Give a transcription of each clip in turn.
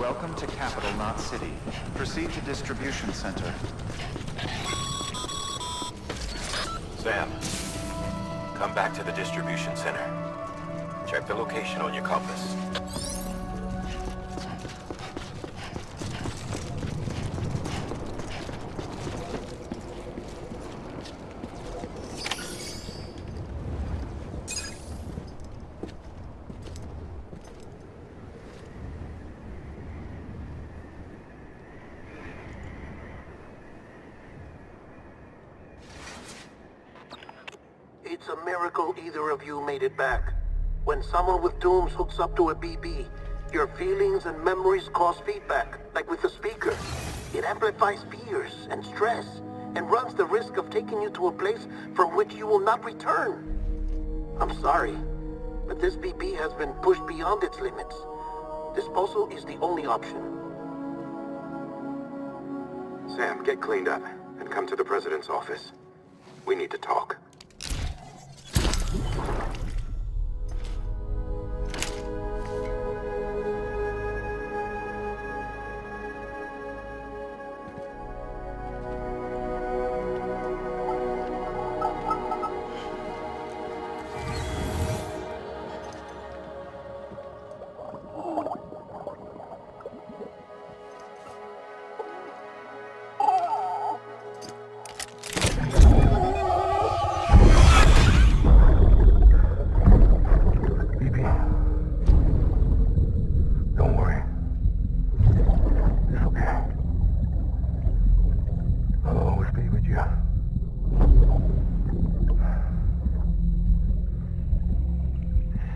Welcome to Capital, not City. Proceed to Distribution Center. Sam, come back to the Distribution Center. Check the location on your compass. It's a miracle either of you made it back. When someone with dooms hooks up to a BB, your feelings and memories cause feedback, like with the speaker. It amplifies fears and stress, and runs the risk of taking you to a place from which you will not return. I'm sorry, but this BB has been pushed beyond its limits. Disposal is the only option. Sam, get cleaned up and come to the President's office. We need to talk.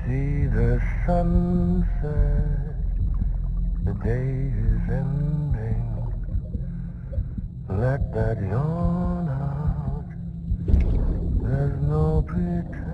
See the sunset, the day is ending. Let that yawn out, there's no pretending.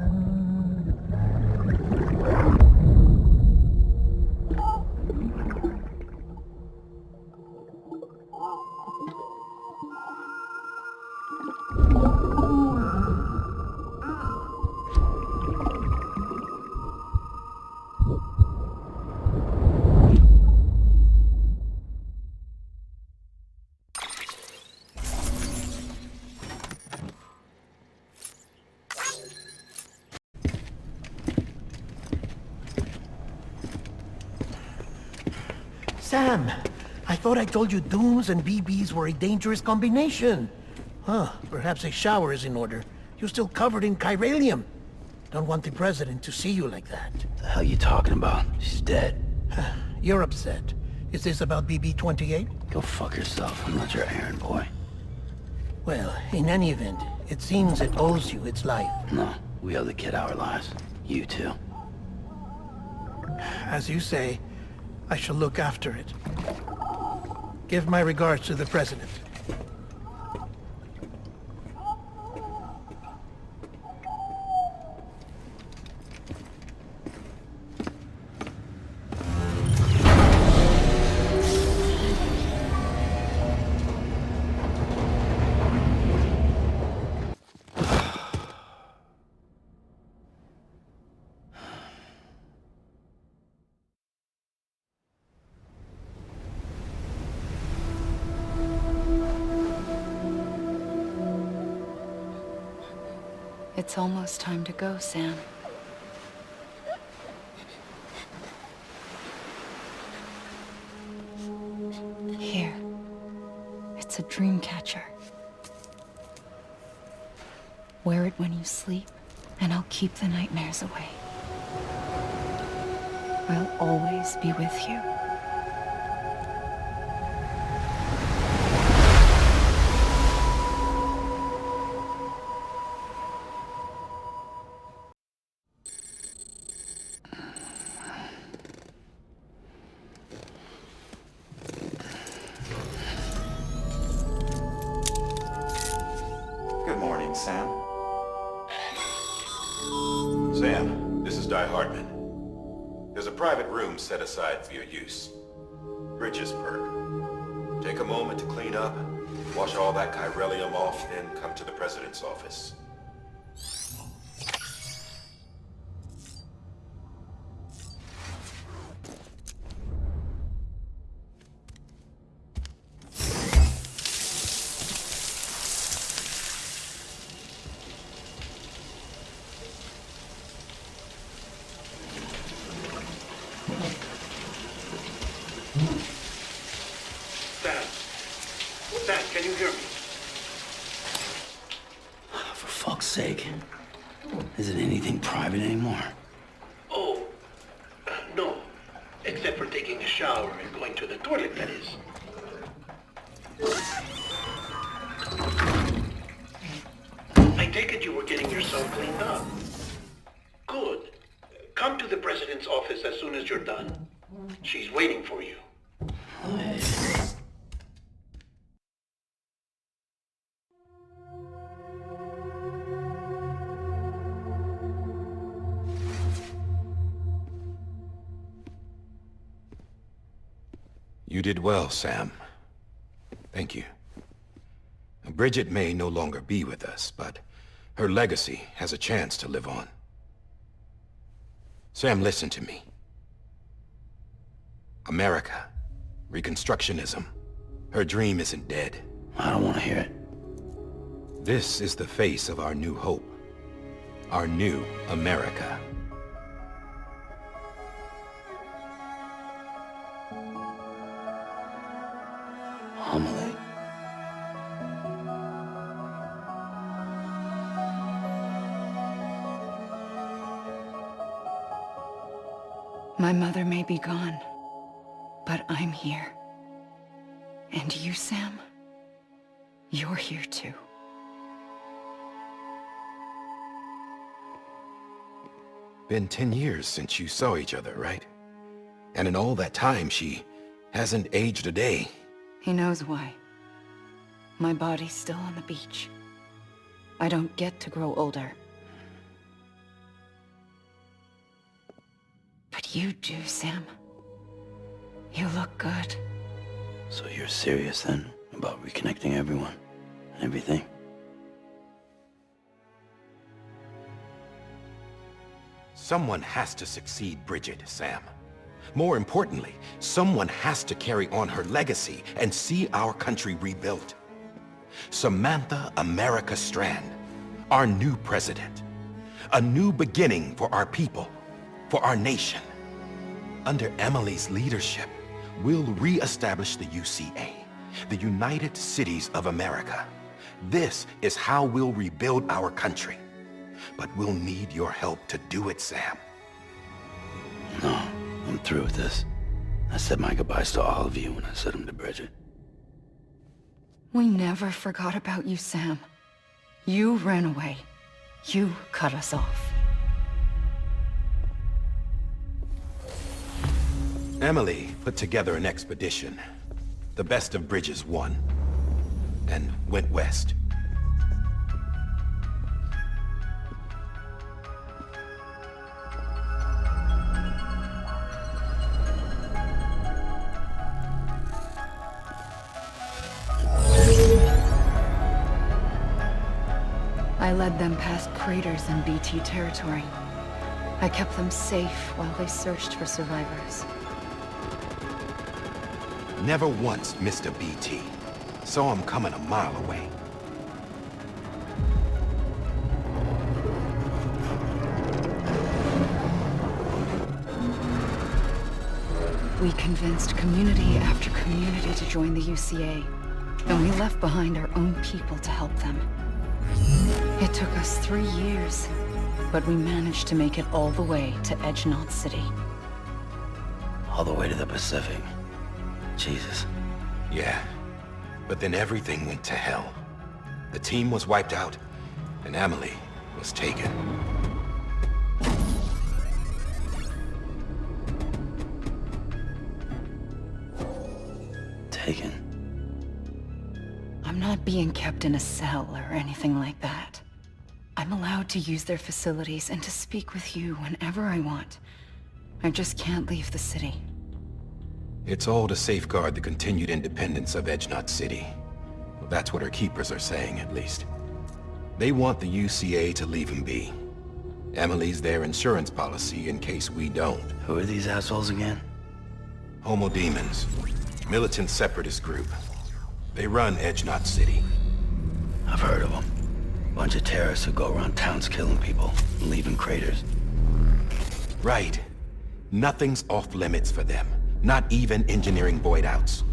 Sam, I thought I told you dooms and BBs were a dangerous combination. Huh, perhaps a shower is in order. You're still covered in chiralium. Don't want the President to see you like that. The hell you talking about? She's dead. You're upset. Is this about BB-28? Go fuck yourself. I'm not your errand boy. Well, in any event, it seems it owes you its life. No, we owe the kid our lives. You too. As you say, I shall look after it. Give my regards to the President. It's almost time to go, Sam. Here. It's a dream catcher. Wear it when you sleep, and I'll keep the nightmares away. I'll always be with you. Good morning, Sam. Sam, this is Di Hartman. There's a private room set aside for your use. Bridges perk. Take a moment to clean up, wash all that chiralium off, then come to the President's office. Sam. Sam, can you hear me? For fuck's sake. Isn't anything private anymore? Oh, no. Except for taking a shower and going to the toilet, that is. I take it you were getting yourself cleaned up. Good. Come to the president's office as soon as you're done. She's waiting for you. You did well, Sam. Thank you. Bridget may no longer be with us, but her legacy has a chance to live on. Sam, listen to me. America, Reconstructionism, her dream isn't dead. I don't want to hear it. This is the face of our new hope. Our new America. Amelie. My mother may be gone, but I'm here. And you, Sam, you're here too. Been 10 years since you saw each other, right? And in all that time, she hasn't aged a day. He knows why. My body's still on the beach. I don't get to grow older. But you do, Sam. You look good. So you're serious then about reconnecting everyone and everything? Someone has to succeed Bridget, Sam. More importantly, someone has to carry on her legacy and see our country rebuilt. Samantha America Strand, our new president. A new beginning for our people, for our nation. Under Emily's leadership, we'll re-establish the UCA, the United Cities of America. This is how we'll rebuild our country. But we'll need your help to do it, Sam. No, I'm through with this. I said my goodbyes to all of you when I said them to Bridget. We never forgot about you, Sam. You ran away. You cut us off. Emily put together an expedition. The best of Bridges won. And went west. I led them past craters in BT territory. I kept them safe while they searched for survivors. Never once missed a BT. Saw him coming a mile away. We convinced community after community to join the UCA, and we left behind our own people to help them. It took us 3 years, but we managed to make it all the way to Edgenot City. All the way to the Pacific. Jesus. Yeah, but then everything went to hell. The team was wiped out, and Emily was taken. Taken. I'm not being kept in a cell or anything like that. I'm allowed to use their facilities and to speak with you whenever I want. I just can't leave the city. It's all to safeguard the continued independence of Edgenot City. Well, that's what her keepers are saying, at least. They want the UCA to leave him be. Emily's their insurance policy in case we don't. Who are these assholes again? Homo Demons. Militant separatist group. They run Edgenot City. I've heard of them. Bunch of terrorists who go around towns killing people and leaving craters. Right. Nothing's off limits for them. Not even engineering void outs.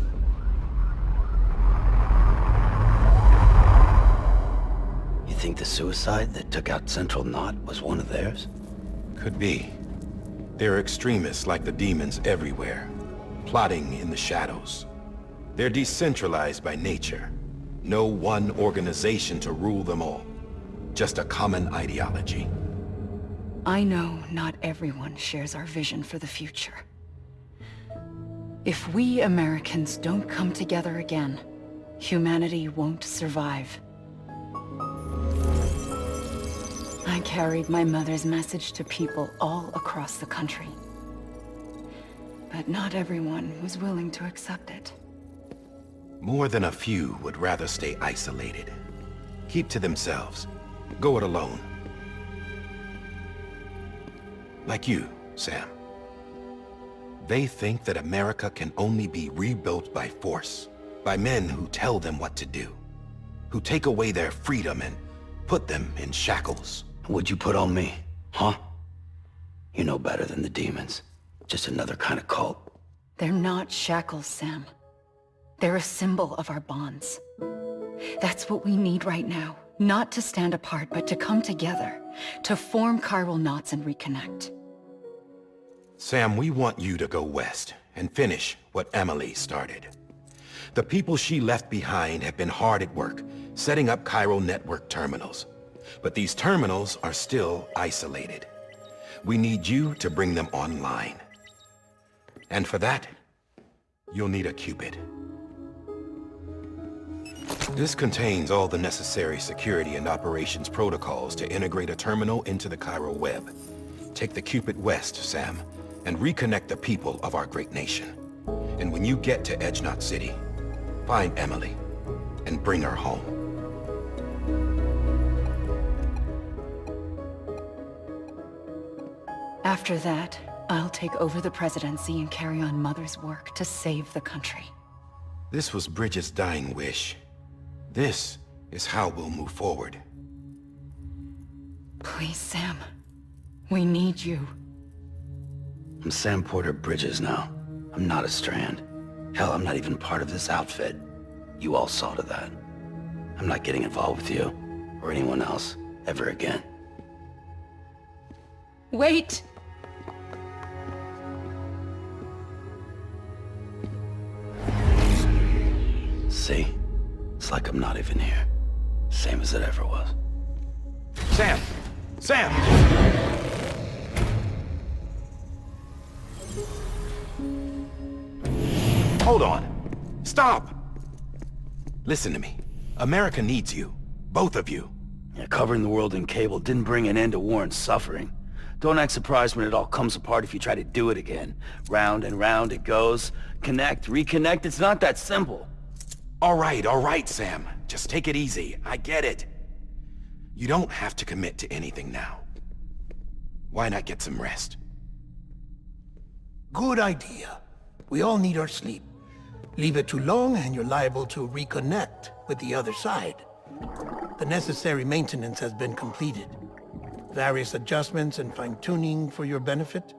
You think the suicide that took out Central Knot was one of theirs? Could be. There are extremists like the demons everywhere, plotting in the shadows. They're decentralized by nature. No one organization to rule them all. Just a common ideology. I know not everyone shares our vision for the future. If we Americans don't come together again, humanity won't survive. I carried my mother's message to people all across the country. But not everyone was willing to accept it. More than a few would rather stay isolated. Keep to themselves. Go it alone. Like you, Sam. They think that America can only be rebuilt by force, by men who tell them what to do, who take away their freedom and put them in shackles. What'd you put on me, huh? You know better than the demons. Just another kind of cult. They're not shackles, Sam. They're a symbol of our bonds. That's what we need right now. Not to stand apart, but to come together. To form chiral knots and reconnect. Sam, we want you to go west and finish what Emily started. The people she left behind have been hard at work, setting up chiral network terminals. But these terminals are still isolated. We need you to bring them online. And for that, you'll need a Cupid. This contains all the necessary security and operations protocols to integrate a terminal into the chiral web. Take the Cupid west, Sam, and reconnect the people of our great nation. And when you get to Edge Knot City, find Emily and bring her home. After that, I'll take over the presidency and carry on Mother's work to save the country. This was Bridget's dying wish. This is how we'll move forward. Please, Sam. We need you. I'm Sam Porter Bridges now. I'm not a Strand. Hell, I'm not even part of this outfit. You all saw to that. I'm not getting involved with you, or anyone else, ever again. Wait! See? It's like I'm not even here. Same as it ever was. Sam! Sam! Hold on. Stop! Listen to me. America needs you. Both of you. Yeah, covering the world in cable didn't bring an end to war and suffering. Don't act surprised when it all comes apart if you try to do it again. Round and round it goes. Connect, reconnect, it's not that simple. All right, Sam. Just take it easy. I get it. You don't have to commit to anything now. Why not get some rest? Good idea. We all need our sleep. Leave it too long and you're liable to reconnect with the other side. The necessary maintenance has been completed. Various adjustments and fine-tuning for your benefit.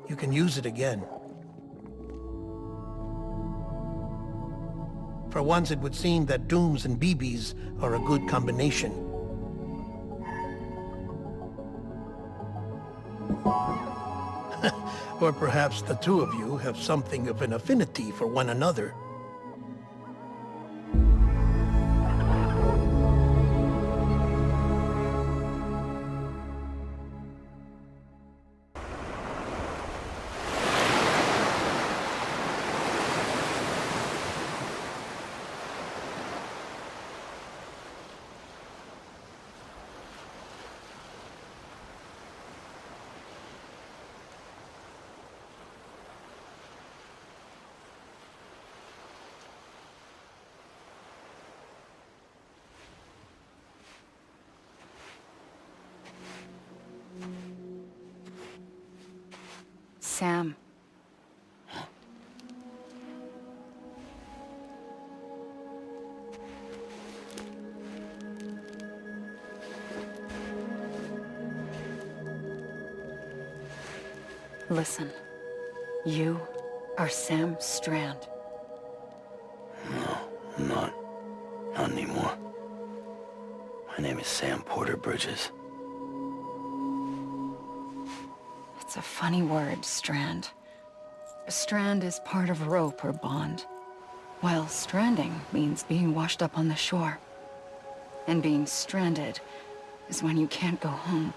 You can use it again. For once, it would seem that Dooms and BBs are a good combination. Or perhaps the two of you have something of an affinity for one another. Sam. Listen, you are Sam Strand. No, I'm not. Not anymore. My name is Sam Porter Bridges. It's a funny word, Strand. A strand is part of rope or bond, while stranding means being washed up on the shore. And being stranded is when you can't go home.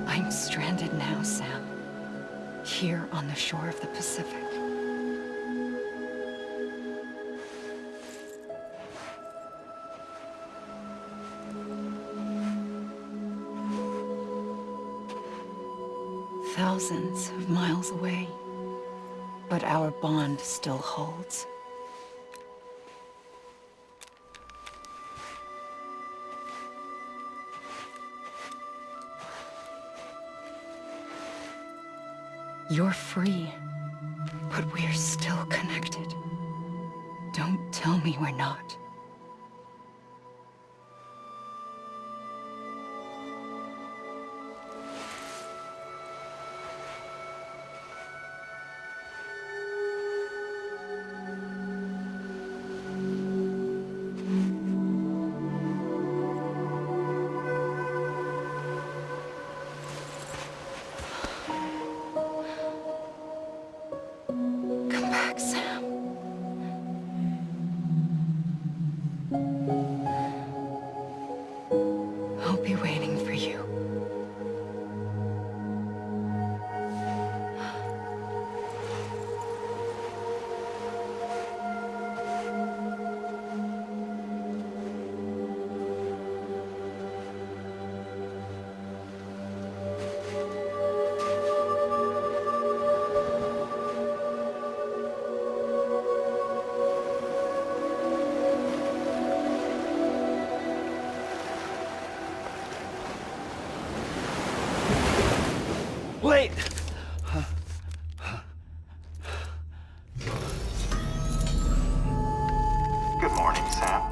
I'm stranded now, Sam. Here on the shore of the Pacific. Thousands of miles away, but our bond still holds. You're free, but we're still connected. Don't tell me we're not. Come back, Sam. I'll be waiting for you. Wait! Good morning, Sam.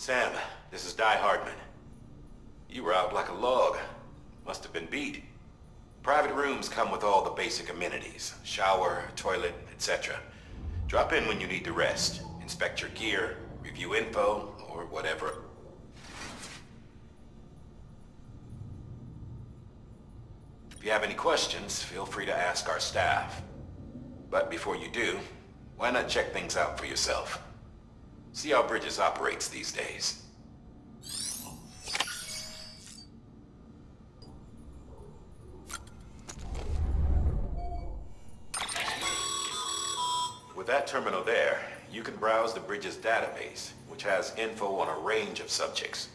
Sam, this is Di Hartman. You were out like a log. Must have been beat. Private rooms come with all the basic amenities. Shower, toilet, etc. Drop in when you need to rest. Inspect your gear, review info, or whatever. If you have any questions, feel free to ask our staff. But before you do, why not check things out for yourself? See how Bridges operates these days. With that terminal there, you can browse the Bridges database, which has info on a range of subjects.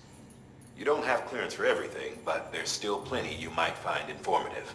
You don't have clearance for everything, but there's still plenty you might find informative.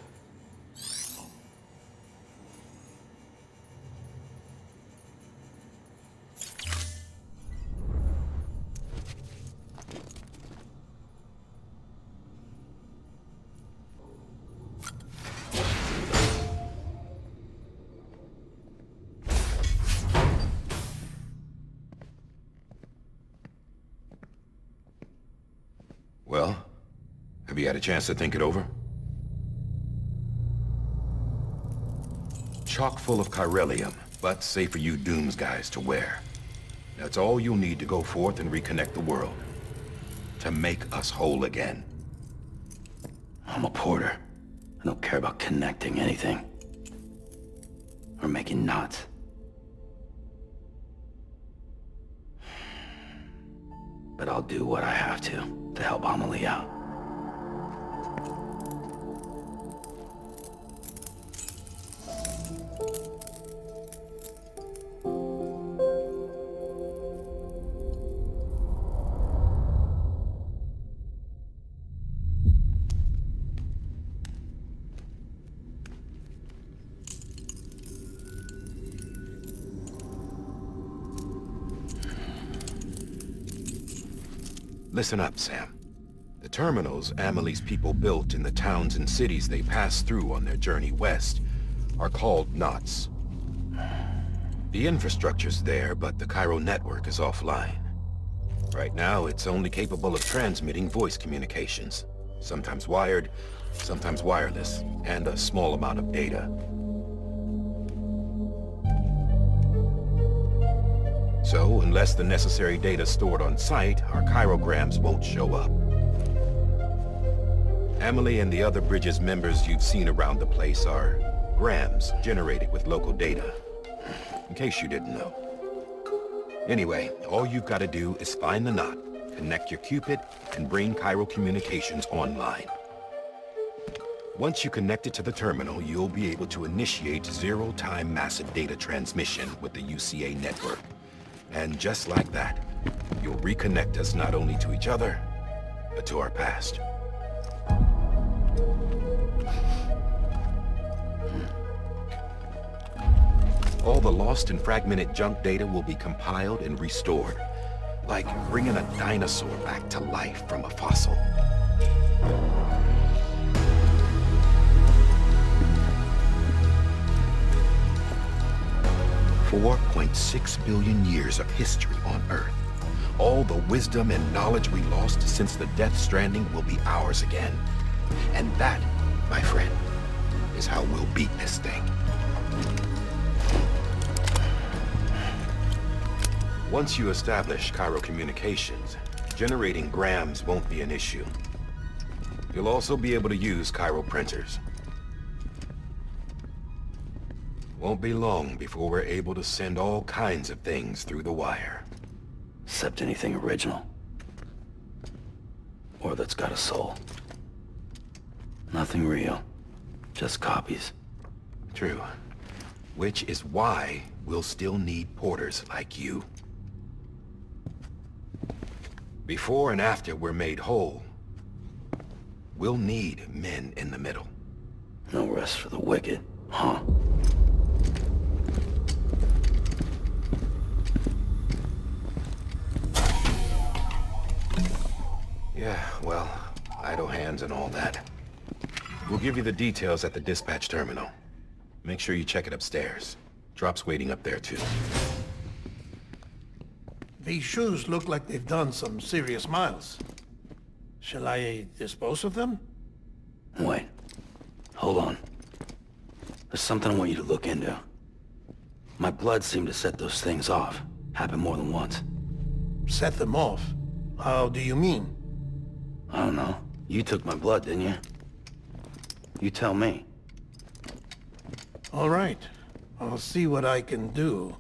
Well, have you had a chance to think it over? Chock full of chiralium, but safe for you Dooms guys to wear. That's all you'll need to go forth and reconnect the world. To make us whole again. I'm a porter. I don't care about connecting anything. Or making knots. But I'll do what I have to help Amelie out. Listen up, Sam. The terminals Amelie's people built in the towns and cities they passed through on their journey west are called knots. The infrastructure's there, but the Cairo network is offline. Right now, it's only capable of transmitting voice communications. Sometimes wired, sometimes wireless, and a small amount of data. So, unless the necessary data's stored on site, our chirograms won't show up. Amelie and the other Bridges members you've seen around the place are grams generated with local data. In case you didn't know. Anyway, all you've got to do is find the knot, connect your Cupid, and bring Cairo Communications online. Once you connect it to the terminal, you'll be able to initiate zero-time massive data transmission with the UCA network. And just like that, you'll reconnect us not only to each other, but to our past. All the lost and fragmented junk data will be compiled and restored, like bringing a dinosaur back to life from a fossil. $4.6 billion years of history on Earth. All the wisdom and knowledge we lost since the Death Stranding will be ours again. And that, my friend, is how we'll beat this thing. Once you establish Cairo Communications, generating grams won't be an issue. You'll also be able to use Cairo printers. Won't be long before we're able to send all kinds of things through the wire. Except anything original. Or that's got a soul. Nothing real. Just copies. True. Which is why we'll still need porters like you. Before and after we're made whole, we'll need men in the middle. No rest for the wicked, huh? Yeah, well, idle hands and all that. We'll give you the details at the dispatch terminal. Make sure you check it upstairs. Drop's waiting up there, too. These shoes look like they've done some serious miles. Shall I dispose of them? Wait. Hold on. There's something I want you to look into. My blood seemed to set those things off. Happened more than once. Set them off? How do you mean? I don't know. You took my blood, didn't you? You tell me. All right. I'll see what I can do.